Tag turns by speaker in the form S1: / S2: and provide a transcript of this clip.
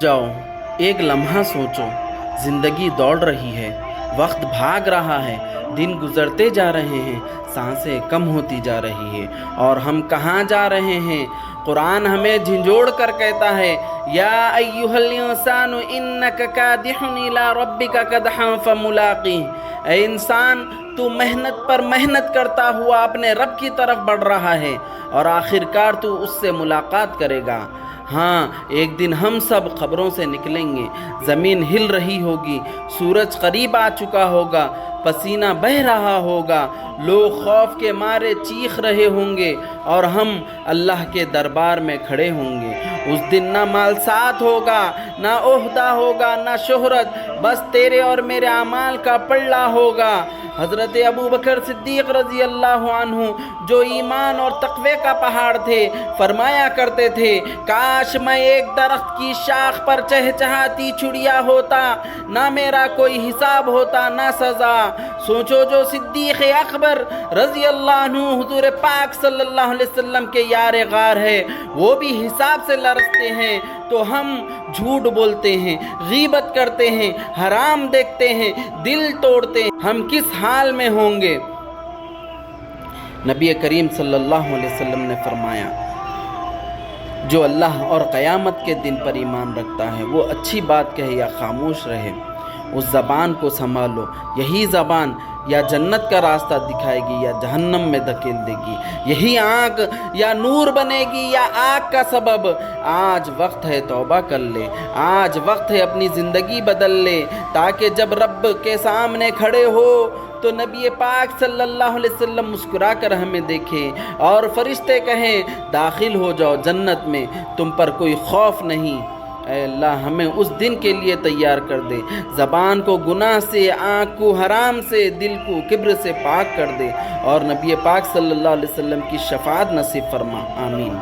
S1: جاؤ، ایک لمحہ سوچو، زندگی دوڑ رہی ہے، وقت بھاگ رہا ہے، دن گزرتے جا رہے ہیں، سانسیں کم ہوتی جا رہی ہے، اور ہم کہاں جا رہے ہیں؟ قرآن ہمیں جھنجھوڑ کر کہتا ہے، یا ایھا الانسان انک کادح الی ربک کدحا فملاقیہ، اے انسان تو محنت پر محنت کرتا ہوا اپنے رب کی طرف بڑھ رہا ہے، اور آخرکار تو اس سے ملاقات کرے گا۔ ہاں، ایک دن ہم سب قبروں سے نکلیں گے، زمین ہل رہی ہوگی، سورج قریب آ چکا ہوگا، پسینہ بہہ رہا ہوگا، لوگ خوف کے مارے چیخ رہے ہوں گے، اور ہم اللہ کے دربار میں کھڑے ہوں گے۔ اس دن نہ مال ساتھ ہوگا، نہ عہدہ ہوگا، نہ شہرت، بس تیرے اور میرے اعمال کا پلڑا ہوگا۔ حضرت ابوبکر صدیق رضی اللہ عنہ، جو ایمان اور تقوی کا پہاڑ تھے، فرمایا کرتے تھے، کاش میں ایک درخت کی شاخ پر چہچہاتی چڑیا ہوتا، نہ میرا کوئی حساب ہوتا نہ سزا۔ سوچو، جو صدیق اکبر رضی اللہ عنہ حضور پاک صلی اللہ علیہ وسلم کے یار غار ہے، وہ بھی حساب سے لرزتے ہیں، تو ہم جھوٹ بولتے ہیں، غیبت کرتے ہیں، حرام دیکھتے ہیں، دل توڑتے ہیں، ہم کس حال میں ہوں گے؟ نبی کریم صلی اللہ علیہ وسلم نے فرمایا، جو اللہ اور قیامت کے دن پر ایمان رکھتا ہے، وہ اچھی بات کہے یا خاموش رہے، اس زبان کو سنبھالو، یہی زبان یا جنت کا راستہ دکھائے گی یا جہنم میں دھکیل دے گی، یہی آنکھ یا نور بنے گی یا آگ کا سبب۔ آج وقت ہے توبہ کر لے، آج وقت ہے اپنی زندگی بدل لے، تاکہ جب رب کے سامنے کھڑے ہو تو نبی پاک صلی اللہ علیہ وسلم مسکرا کر ہمیں دیکھیں، اور فرشتے کہیں، داخل ہو جاؤ جنت میں، تم پر کوئی خوف نہیں۔ اے اللہ، ہمیں اس دن کے لیے تیار کر دے، زبان کو گناہ سے، آنکھ کو حرام سے، دل کو کبر سے پاک کر دے، اور نبی پاک صلی اللہ علیہ وسلم کی شفاعت نصیب فرما، آمین۔